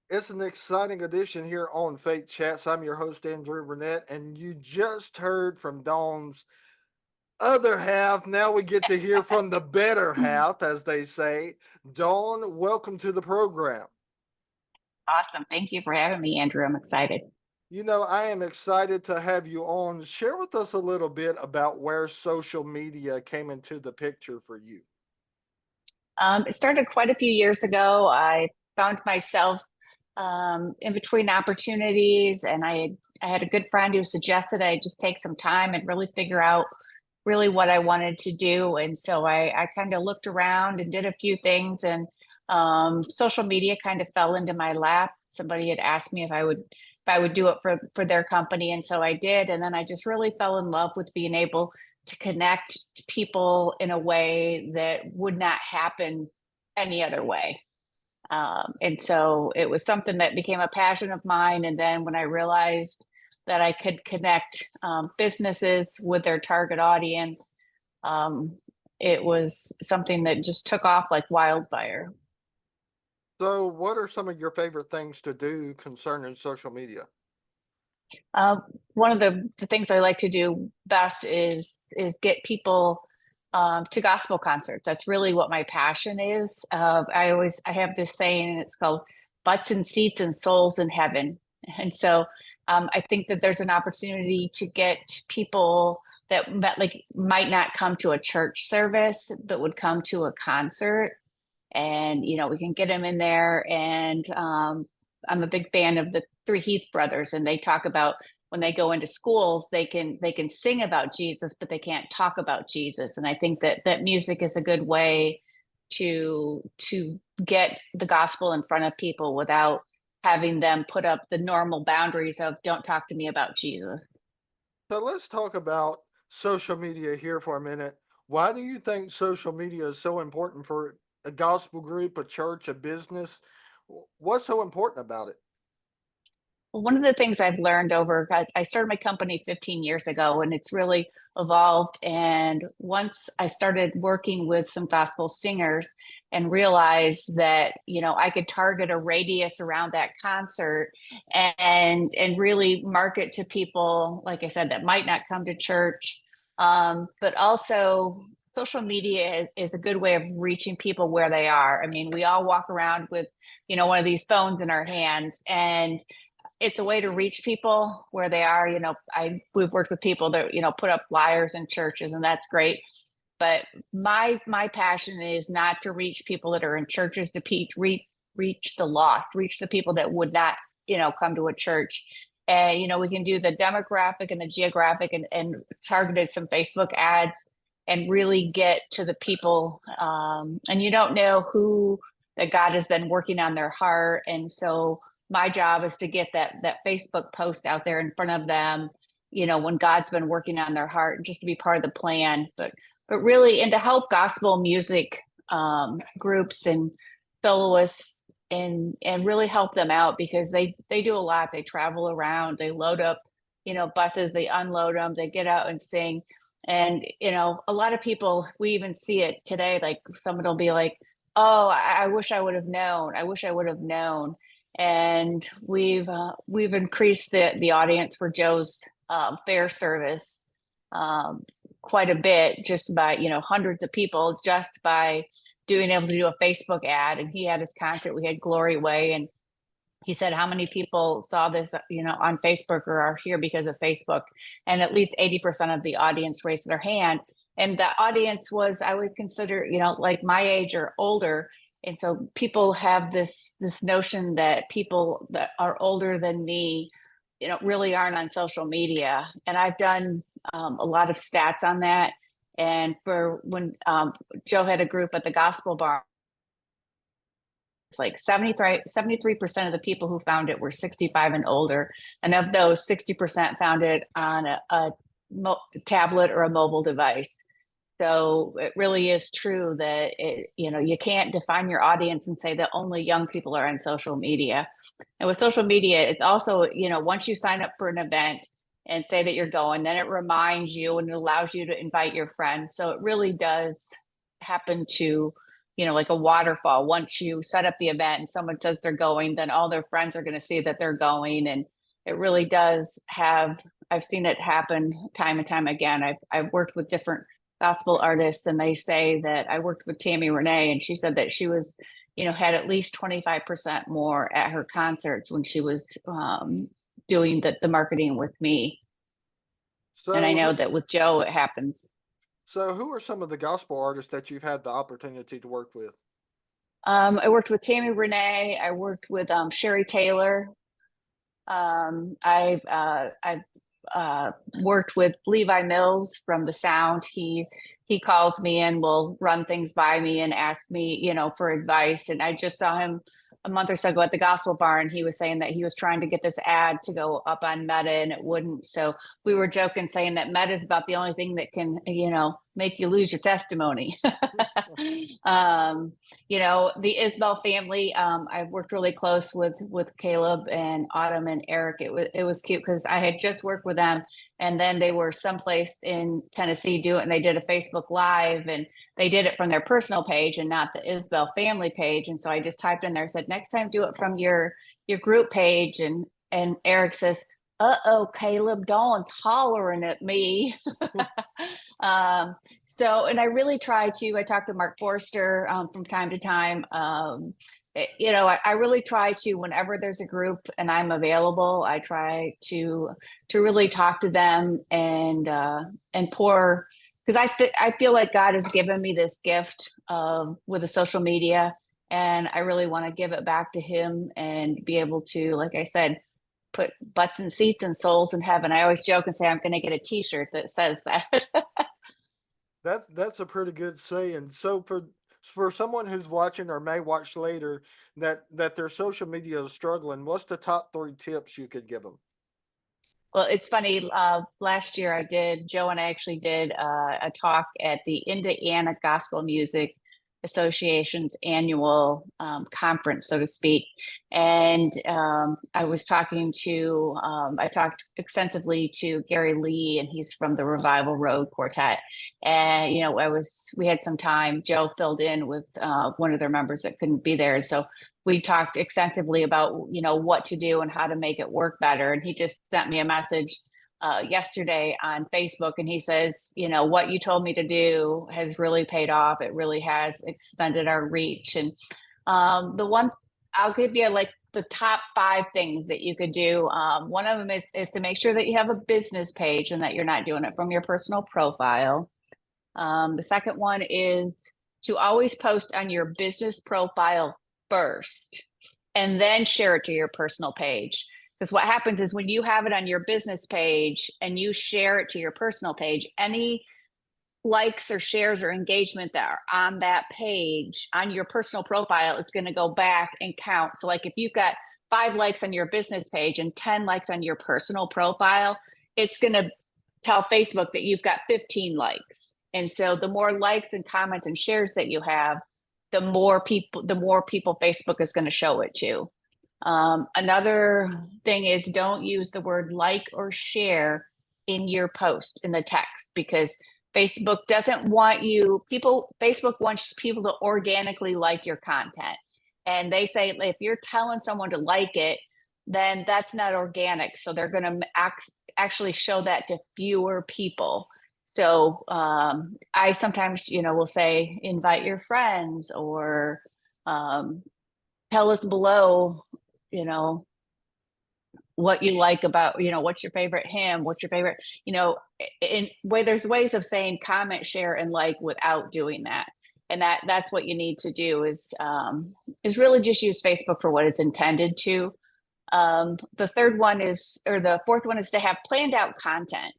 It's an exciting edition here on Faith Chats. I'm your host, Andrew Burnett, and you just heard from Dawn's other half. Now we get to hear from the better half, as they say. Dawn, welcome to the program. Awesome. Thank you for having me, Andrew. I'm excited. I am excited to have you on. Share with us a little bit about where social media came into the picture for you. It started quite a few years ago. I found myself in between opportunities, and I had a good friend who suggested I just take some time and really figure out really what I wanted to do. And so I kind of looked around and did a few things, and social media kind of fell into my lap. Somebody had asked me if I would do it for their company, and so I did. And then I just really fell in love with being able to connect to people in a way that would not happen any other way. And so it was something that became a passion of mine. And then when I realized that I could connect businesses with their target audience, um, it was something that just took off like wildfire. So, what are some of your favorite things to do concerning social media? Uh, One of the things I like to do best is get people to gospel concerts. That's really what my passion is. I have this saying, and it's called "Butts and Seats and Souls in Heaven." And so I think that there's an opportunity to get people that like might not come to a church service, but would come to a concert, and we can get them in there. And I'm a big fan of the three Heath brothers, and they talk about when they go into schools, they can sing about Jesus, but they can't talk about Jesus. And I think that music is a good way to get the gospel in front of people without having them put up the normal boundaries of don't talk to me about Jesus. So let's talk about social media here for a minute. Why do you think social media is so important for a gospel group, a church, a business? What's so important about it? Well, one of the things I've learned I started my company 15 years ago, and it's really evolved. And once I started working with some gospel singers and realized that, I could target a radius around that concert and really market to people, like I said, that might not come to church. But also social media is a good way of reaching people where they are. I mean, we all walk around with, one of these phones in our hands, and it's a way to reach people where they are. We've worked with people that put up flyers in churches, and that's great. But my passion is not to reach people that are in churches, to reach the lost, reach the people that would not come to a church. And we can do the demographic and the geographic, and targeted some Facebook ads, and really get to the people. And you don't know who that God has been working on their heart, and so my job is to get that Facebook post out there in front of them, when God's been working on their heart, just to be part of the plan. But really, and to help gospel music groups and soloists, and really help them out, because they do a lot. They travel around, they load up, buses, they unload them, they get out and sing. And a lot of people, we even see it today, like someone will be like, oh, I wish I would have known, I wish I would have known. And we've increased the audience for Joe's fair service um, quite a bit, just by hundreds of people, just by doing able to do a Facebook ad. And he had his concert. We had Glory Way, and he said, how many people saw this on Facebook or are here because of Facebook? And at least 80% of the audience raised their hand. And the audience was, I would consider, like my age or older. And so people have this notion that people that are older than me, really aren't on social media. And I've done a lot of stats on that. And for when Joe had a group at the Gospel Bar, it's like 73% of the people who found it were 65 and older. And of those, 60% found it on a tablet or a mobile device. So it really is true that you can't define your audience and say that only young people are on social media. And with social media, it's also, once you sign up for an event and say that you're going, then it reminds you and it allows you to invite your friends. So it really does happen to like a waterfall. Once you set up the event and someone says they're going, then all their friends are going to see that they're going. And it really does have, I've seen it happen time and time again. I've worked with different gospel artists, and they say that I worked with Tammy Renee, and she said that she was, had at least 25% more at her concerts when she was doing the marketing with me. And I So, know that with Joe, it happens. who are some of the gospel artists that you've had the opportunity to work with? I worked with Tammy Renee. I worked with Sherry Taylor. I've worked with Levi Mills from the Sound. He calls me and will run things by me and ask me, for advice. And I just saw him a month or so ago at the Gospel Bar, and he was saying that he was trying to get this ad to go up on Meta and it wouldn't. So we were joking, saying that Meta is about the only thing that can, make you lose your testimony. The Isbell family, I've worked really close with Caleb and Autumn and Eric. It was cute because I had just worked with them, and then they were someplace in Tennessee and they did a Facebook Live, and they did it from their personal page and not the Isbell family page. And so I just typed in there, said, next time do it from your group page. And Eric says, uh-oh, Caleb, Dawn's hollering at me. And I really I talk to Mark Forster from time to time. I really try to, whenever there's a group and I'm available, I try to really talk to them and pour, because I feel like God has given me this gift with the social media, and I really want to give it back to him and be able to, like I said, put butts in seats and souls in heaven. I always joke and say I'm going to get a t-shirt that says that. That's a pretty good saying. So for someone who's watching or may watch later that their social media is struggling, what's the top 3 tips you could give them? Well, it's funny. Last year Joe and I actually did a talk at the Indiana Gospel Music Association's annual conference, so to speak. And I talked extensively to Gary Lee, and he's from the Revival Road Quartet. And, we had some time. Joe filled in with one of their members that couldn't be there. And so we talked extensively about, what to do and how to make it work better. And he just sent me a message yesterday on Facebook, and he says, what you told me to do has really paid off. It really has extended our reach. And the one I'll give you, like, the top 5 things that you could do. One of them is to make sure that you have a business page and that you're not doing it from your personal profile. The second one is to always post on your business profile first and then share it to your personal page. Because what happens is when you have it on your business page and you share it to your personal page, any likes or shares or engagement that are on that page on your personal profile is going to go back and count. So, like, if you've got 5 likes on your business page and 10 likes on your personal profile, it's going to tell Facebook that you've got 15 likes. And so the more likes and comments and shares that you have, the more people Facebook is going to show it to. Another thing is, don't use the word like or share in your post in the text, because Facebook doesn't want Facebook wants people to organically like your content. And they say if you're telling someone to like it, then that's not organic. So they're going to actually show that to fewer people. So I sometimes, will say, invite your friends, or tell us below, what you like about, what's your favorite hymn, what's your favorite, there's ways of saying comment, share, and like without doing that. And that's what you need to do is really just use Facebook for what it's intended to. The fourth one is to have planned out content.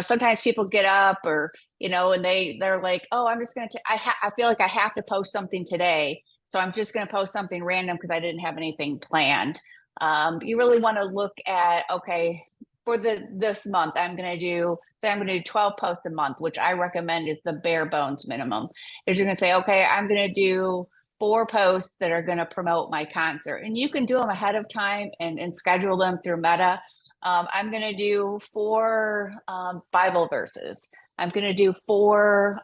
Sometimes people get up or, and they're like, oh, I'm just going to, I feel like I have to post something today. So I'm just going to post something random because I didn't have anything planned. You really want to look at, okay, for this month, I'm going to do 12 posts a month, which I recommend is the bare bones minimum. Is you're going to say, okay, I'm going to do 4 posts that are going to promote my concert, and you can do them ahead of time and schedule them through Meta. I'm going to do 4 Bible verses. I'm going to do 4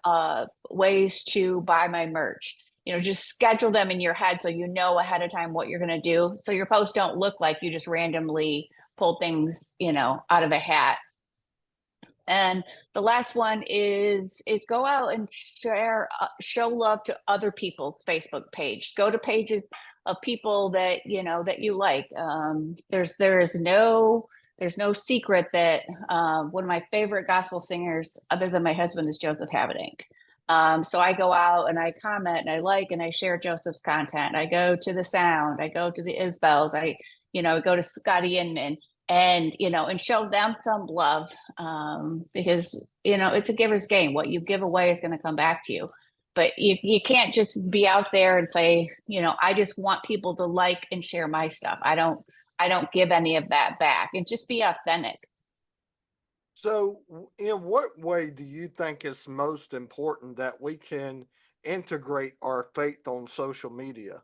ways to buy my merch. just schedule them in your head so you know ahead of time what you're going to do. So your posts don't look like you just randomly pull things, out of a hat. And the last one is go out and show love to other people's Facebook page. Go to pages of people that that you like. There's no secret that one of my favorite gospel singers, other than my husband, is Joseph Havedink. So I go out and I comment and I like and I share Joseph's content. I go to the Sound, I go to the Isbels, I go to Scotty Inman, and show them some love, because it's a giver's game. What you give away is going to come back to you, but you can't just be out there and say, I just want people to like and share my stuff. I don't give any of that back, and just be authentic. So, in what way do you think it's most important that we can integrate our faith on social media?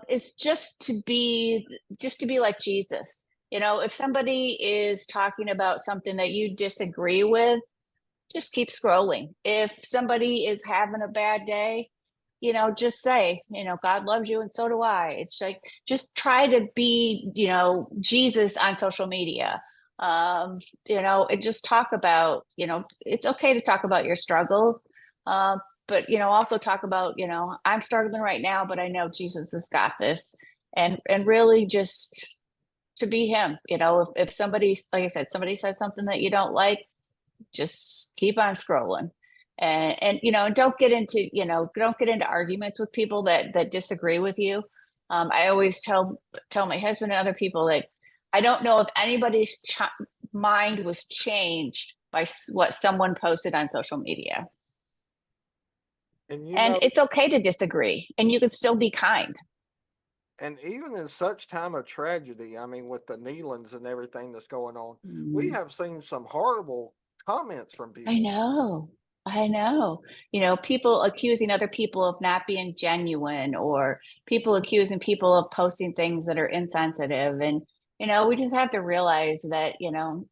It's just to be like Jesus. If somebody is talking about something that you disagree with, just keep scrolling. If somebody is having a bad day, just say, God loves you and so do I. It's like, just try to be, Jesus on social media. And just talk about, it's okay to talk about your struggles. But, also talk about, I'm struggling right now, but I know Jesus has got this. And really just to be him, if somebody, like I said, somebody says something that you don't like, just keep on scrolling. And don't get into arguments with people that disagree with you. I always tell my husband and other people that I don't know if anybody's mind was changed by what someone posted on social media. And And it's okay to disagree, and you can still be kind. and even in such time of tragedy, I mean, with the kneelings and everything that's going on, we Mm. have seen some horrible comments from I people. know. I know. People accusing other people of not being genuine, or people accusing people of posting things that are insensitive. And, we just have to realize that,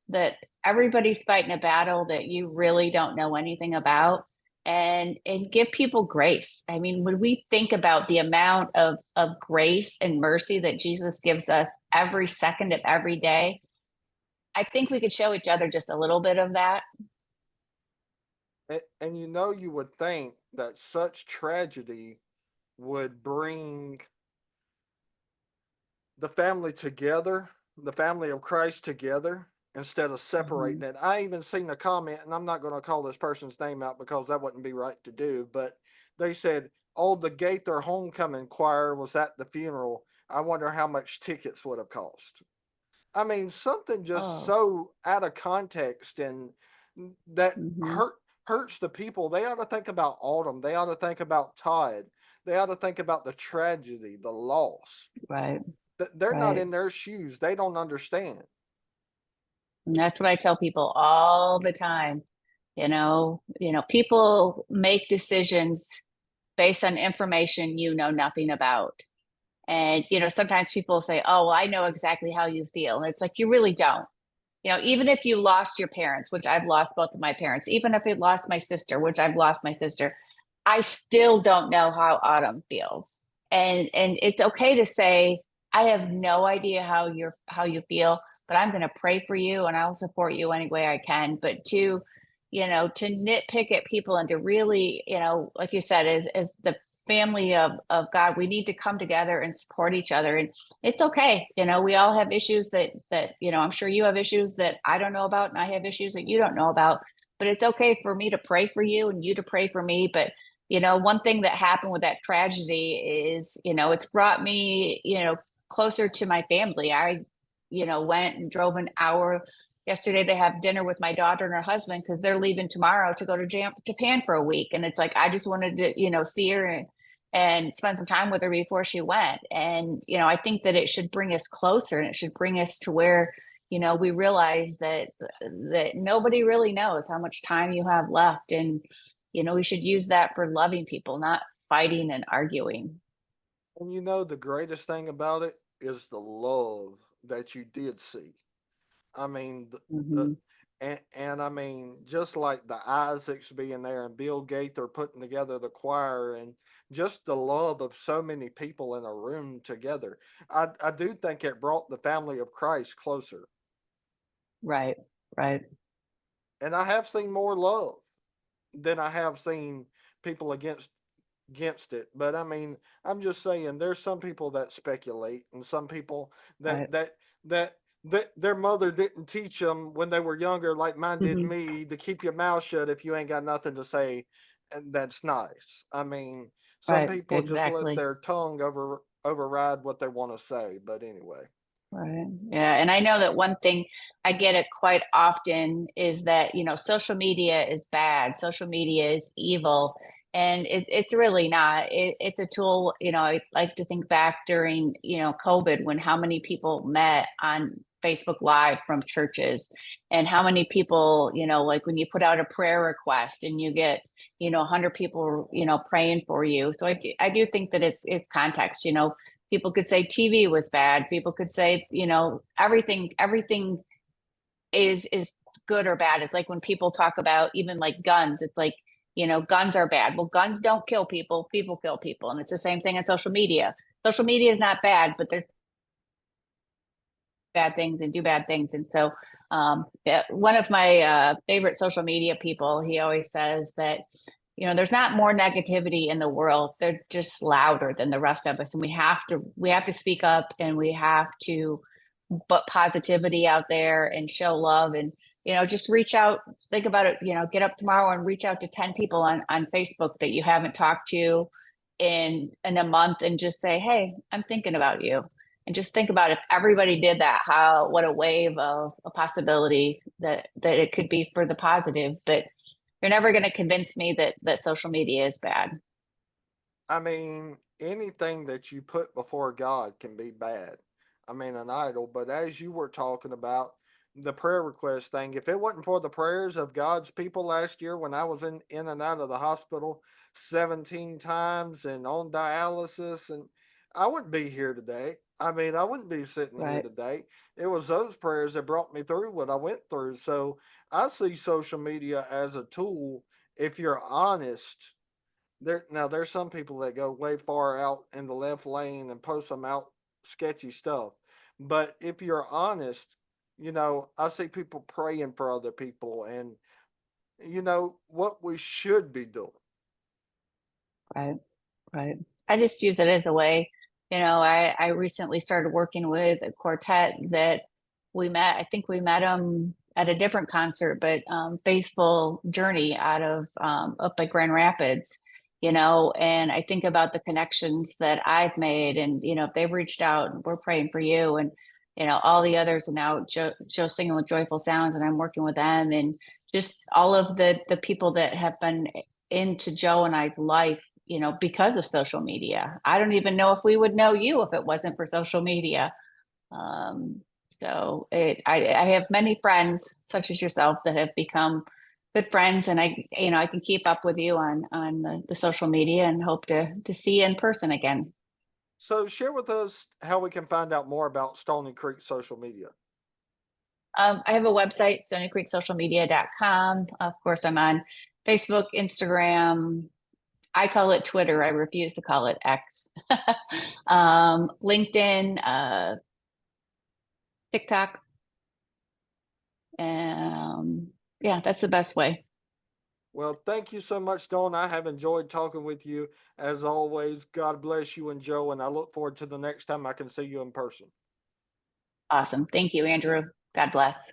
that everybody's fighting a battle that you really don't know anything about, and give people grace. I mean, when we think about the amount of grace and mercy that Jesus gives us every second of every day, I think we could show each other just a little bit of that. And you would think that such tragedy would bring the family together, the family of Christ together, instead of separating Mhm. it. I even seen a comment, and I'm not going to call this person's name out because that wouldn't be right to do, but they said, "Oh, the Gaither homecoming choir was at the funeral. I wonder how much tickets would have cost." I mean, something just Oh. so out of context and that Hmm. hurts the people. They ought to think about Autumn. They ought to think about Todd. They ought to think about the tragedy, the loss. Right. They're not Right. in their shoes. They don't understand. And that's what I tell people all the time. People make decisions based on information you know nothing about. And, sometimes people say, "Oh, well, I know exactly how you feel." And it's like, you really don't. Even if you lost your parents, which I've lost both of my parents, even if I lost my sister, which I've lost my sister, I still don't know how Autumn feels. And it's okay to say, I have no idea how you feel, but I'm going to pray for you and I'll support you any way I can. But to nitpick at people, and to really, like you said, as the family of God, we need to come together and support each other. And it's okay. We all have issues that I'm sure you have issues that I don't know about, and I have issues that you don't know about. But it's okay for me to pray for you and you to pray for me. But one thing that happened with that tragedy is, it's brought me, closer to my family. I, went and drove an hour yesterday to have dinner with my daughter and her husband because they're leaving tomorrow to go to Japan for a week. And it's like, I just wanted to, see her and spend some time with her before she went. And, I think that it should bring us closer, and it should bring us to where, we realize that nobody really knows how much time you have left. And, we should use that for loving people, not fighting and arguing. And the greatest thing about it is the love that you did see. I mean, the Hmm. And I mean, just like the Isaacs being there and Bill Gaither putting together the choir and just the love of so many people in a room together, I do think it brought the family of Christ closer. Right. Right. And I have seen more love than I have seen people against it. But I mean, I'm just saying there's some people that speculate and some people that Right. that that that their mother didn't teach them when they were younger, like mine did Hmm. me, to keep your mouth shut if you ain't got nothing to say, and that's nice. I mean, some Right. people just let Exactly. their tongue override what they want to say. But anyway, Right. Yeah. And I know that one thing I get it quite often is that, social media is bad. Social media is evil. And it's really not. It's a tool. I like to think back during, COVID, when how many people met on Facebook Live from churches, and how many people, like when you put out a prayer request and you get, 100 people, praying for you. So I do think that it's context. People could say TV was bad. People could say, everything is good or bad. It's like when people talk about even like guns, it's like, guns are bad. Well, guns don't kill people, people kill people. And it's the same thing in social media. Social media is not bad, but there's bad things and do bad things. And so, yeah, one of my favorite social media people, he always says that, there's not more negativity in the world. They're just louder than the rest of us. And we have to speak up, and we have to put positivity out there and show love, and, just reach out, think about it, get up tomorrow and reach out to 10 people on Facebook that you haven't talked to in a month, and just say, hey, I'm thinking about you. And just think about if everybody did that, what a wave of a possibility that it could be for the positive. But you're never going to convince me that social media is bad. I mean, anything that you put before God can be bad. I mean, an idol. But as you were talking about the prayer request thing, if it wasn't for the prayers of God's people last year when I was in and out of the hospital 17 times and on dialysis, and I wouldn't be here today. I mean, I wouldn't be sitting here Right. today. It was those prayers that brought me through what I went through. So I see social media as a tool if you're honest. There's some people that go way far out in the left lane and post some out sketchy stuff. But if you're honest, I see people praying for other people and what we should be doing. Right. Right. I just use it as a way. I recently started working with a quartet that we met. I think we met them at a different concert, but Faithful Journey out of up by Grand Rapids, and I think about the connections that I've made, and, if they've reached out, and we're praying for you, and, all the others are now Joe singing with Joyful Sounds, and I'm working with them, and just all of the people that have been into Joe and I's life, because of social media. I don't even know if we would know you if it wasn't for social media. Um, I have many friends such as yourself that have become good friends, and I can keep up with you on the social media, and hope to see you in person again. So share with us how we can find out more about Stony Creek social media. I have a website, stonycreeksocialmedia.com. Of course, I'm on Facebook, Instagram. I call it Twitter. I refuse to call it X. LinkedIn, TikTok. Yeah, that's the best way. Well, thank you so much, Dawn. I have enjoyed talking with you as always. God bless you and Joe, and I look forward to the next time I can see you in person. Awesome. Thank you, Andrew. God bless.